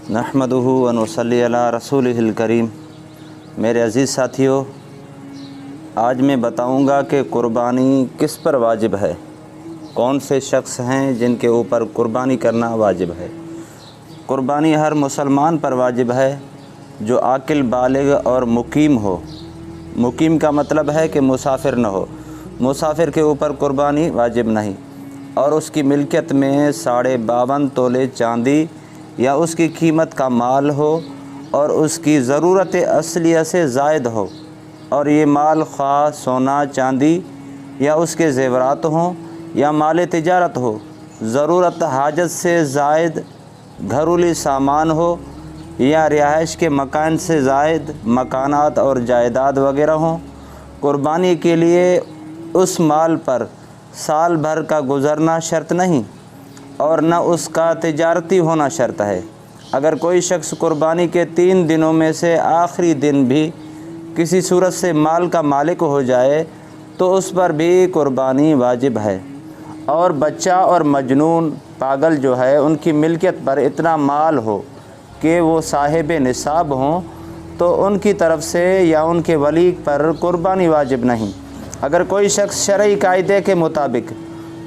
नहमदुहु व नसल्ली अला रसूलिहिल करीम। मेरे अज़ीज़ साथियों, आज मैं बताऊंगा कि कुर्बानी किस पर वाजिब है, कौन से शख्स हैं जिनके ऊपर कुर्बानी करना वाजिब है। कुर्बानी हर मुसलमान पर वाजिब है जो आकिल बालिग और मुकीम हो। मुकीम का मतलब है कि मुसाफिर न हो। मुसाफिर के ऊपर कुर्बानी वाजिब नहीं, और उसकी मिल्कियत में 52.5 तोले चांदी या उसकी कीमत का माल हो और उसकी ज़रूरत असलिया से ज़ायद हो, और ये माल ख़्वाह सोना चांदी या उसके ज़ेवरात हों या माल तिजारत हो, ज़रूरत हाजत से ज़ायद घरेलू सामान हो या रिहाइश के मकान से ज़ायद मकानात और जायदाद वगैरह हों। कुर्बानी के लिए उस माल पर साल भर का गुज़रना शर्त नहीं और न उसका तिजारती होना शर्त है। अगर कोई शख्स कुर्बानी के 3 दिनों में से आखिरी दिन भी किसी सूरत से माल का मालिक हो जाए तो उस पर भी कुर्बानी वाजिब है। और बच्चा और मजनून पागल जो है, उनकी मिल्कियत पर इतना माल हो कि वो साहिब निसाब हों तो उनकी तरफ से या उनके वली पर कुर्बानी वाजिब नहीं। अगर कोई शख्स शरई कायदे के मुताबिक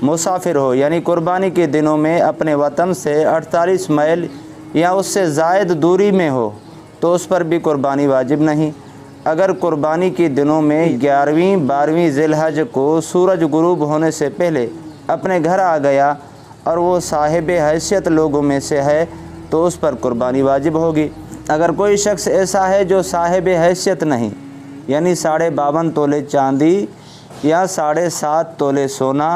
मुसाफिर हो, यानी कुर्बानी के दिनों में अपने वतन से 48 मील या उससे ज़ायद दूरी में हो तो उस पर भी कुर्बानी वाजिब नहीं। अगर कुर्बानी के दिनों में 11वीं 12वीं ज़िलहज को सूरज गुरूब होने से पहले अपने घर आ गया और वो साहिब हैसियत लोगों में से है तो उस पर कुर्बानी वाजिब होगी। अगर कोई शख्स ऐसा है जो साहिब हैसियत नहीं, यानी 52.5 तोले चांदी या 7.5 तोले सोना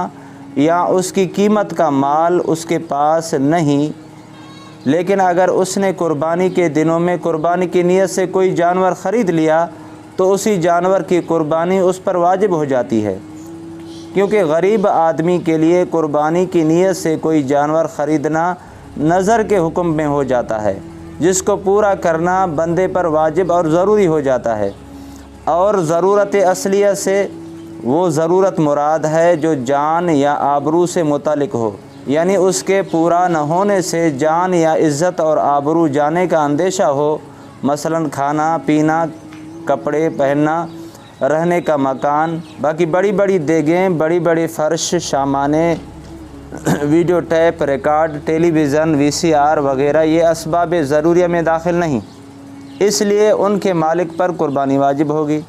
या उसकी कीमत का माल उसके पास नहीं, लेकिन अगर उसने कुर्बानी के दिनों में कुर्बानी की नीयत से कोई जानवर ख़रीद लिया तो उसी जानवर की कुर्बानी उस पर वाजिब हो जाती है, क्योंकि गरीब आदमी के लिए कुर्बानी की नीयत से कोई जानवर ख़रीदना नज़र के हुक्म में हो जाता है, जिसको पूरा करना बंदे पर वाजिब और ज़रूरी हो जाता है। और ज़रूरत असलिया से वो ज़रूरत मुराद है जो जान या आबरू से मुतालिक हो, यानी उसके पूरा न होने से जान या इज़्ज़त और आबरू जाने का अंदेशा हो। मसलन खाना पीना, कपड़े पहनना, रहने का मकान, बाकी बड़ी बड़ी देगें, बड़ी बड़ी फ़र्श, सामाने, video tape, record, television, VCR वगैरह ये असबाब ज़रूरिया में दाखिल नहीं, इसलिए उनके मालिक पर कुर्बानी वाजिब होगी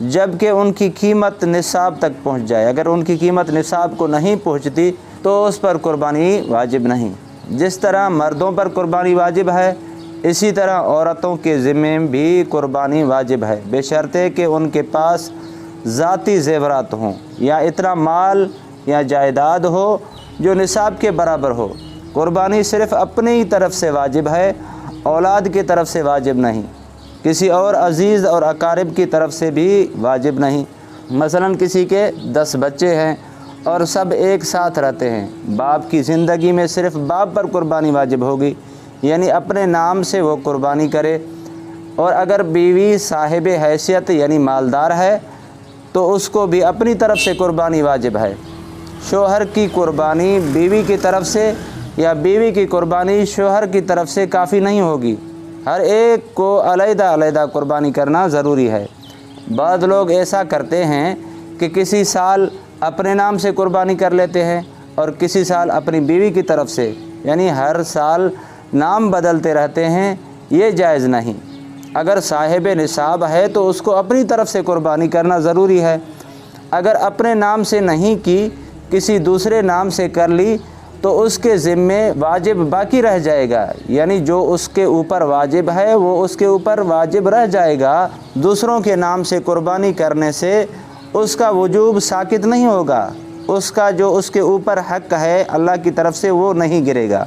जबकि उनकी कीमत निसाब तक पहुंच जाए। अगर उनकी कीमत निसाब को नहीं पहुंचती तो उस पर कुर्बानी वाजिब नहीं। जिस तरह मर्दों पर कुर्बानी वाजिब है, इसी तरह औरतों के ज़िम्मे भी कुर्बानी वाजिब है, बशर्ते कि उनके पास ज़ाती ज़ेवरात हों या इतना माल या जायदाद हो जो निसाब के बराबर हो। कुर्बानी सिर्फ़ अपनी ही तरफ से वाजिब है, औलाद की तरफ से वाजिब नहीं, किसी और अज़ीज़ और अकारिब की तरफ से भी वाजिब नहीं। मसलन किसी के 10 बच्चे हैं और सब एक साथ रहते हैं, बाप की ज़िंदगी में सिर्फ़ बाप पर कुर्बानी वाजिब होगी, यानी अपने नाम से वो कुर्बानी करे। और अगर बीवी साहिब हैसियत यानी मालदार है तो उसको भी अपनी तरफ से कुर्बानी वाजिब है। शोहर की कुर्बानी बीवी की तरफ से या बीवी की कुर्बानी शोहर की तरफ से काफ़ी नहीं होगी, हर एक को अलग अलग कुर्बानी करना ज़रूरी है। बाद लोग ऐसा करते हैं कि किसी साल अपने नाम से कुर्बानी कर लेते हैं और किसी साल अपनी बीवी की तरफ से, यानी हर साल नाम बदलते रहते हैं, ये जायज़ नहीं। अगर साहिब निसाब है तो उसको अपनी तरफ से कुर्बानी करना ज़रूरी है। अगर अपने नाम से नहीं की, किसी दूसरे नाम से कर ली तो उसके ज़िम्मे वाजिब बाकी रह जाएगा, यानी जो उसके ऊपर वाजिब है वो उसके ऊपर वाजिब रह जाएगा। दूसरों के नाम से कुर्बानी करने से उसका वजूब साकित नहीं होगा, उसका जो उसके ऊपर हक़ है अल्लाह की तरफ से वो नहीं गिरेगा।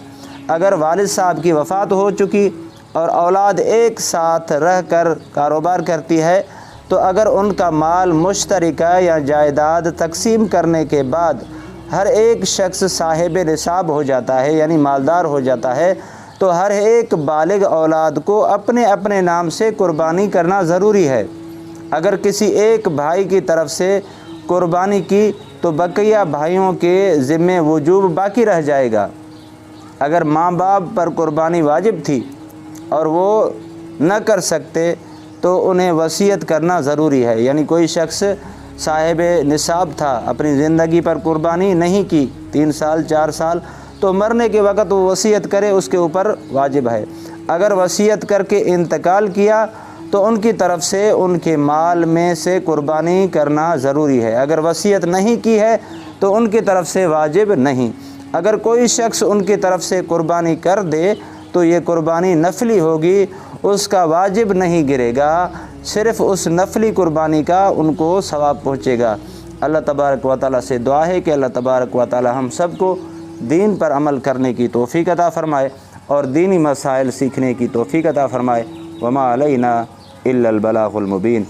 अगर वालिद साहब की वफ़ात हो चुकी और औलाद एक साथ रह कर कारोबार करती है तो अगर उनका माल मुश्तरका या जायदाद तकसीम करने के बाद हर एक शख्स साहिब निसाब हो जाता है, यानी मालदार हो जाता है, तो हर एक बालिग औलाद को अपने अपने नाम से कुर्बानी करना ज़रूरी है। अगर किसी एक भाई की तरफ से कुर्बानी की तो बकिया भाइयों के ज़िम्मे वजूब बाकी रह जाएगा। अगर माँ बाप पर कुर्बानी वाजिब थी اور وہ نہ کر سکتے تو انہیں وصیت کرنا ضروری ہے۔ یعنی کوئی شخص صاحب نصاب تھا، اپنی زندگی پر قربانی نہیں کی 3 سال 4 سال، تو مرنے کے وقت وہ وصیت کرے، اس کے اوپر واجب ہے۔ اگر وصیت کر کے انتقال کیا تو ان کی طرف سے ان کے مال میں سے قربانی کرنا ضروری ہے۔ اگر وصیت نہیں کی ہے تو ان کی طرف سے واجب نہیں۔ اگر کوئی شخص ان کی طرف سے قربانی کر دے تو یہ قربانی نفلی ہوگی، اس کا واجب نہیں گرے گا، صرف اس نفلی قربانی کا ان کو ثواب پہنچے گا۔ اللہ تبارک و تعالیٰ سے دعا ہے کہ اللہ تبارک و تعالیٰ ہم سب کو دین پر عمل کرنے کی توفیق عطا فرمائے اور دینی مسائل سیکھنے کی توفیق عطا فرمائے۔ وما علینا الا البلاغ المبین۔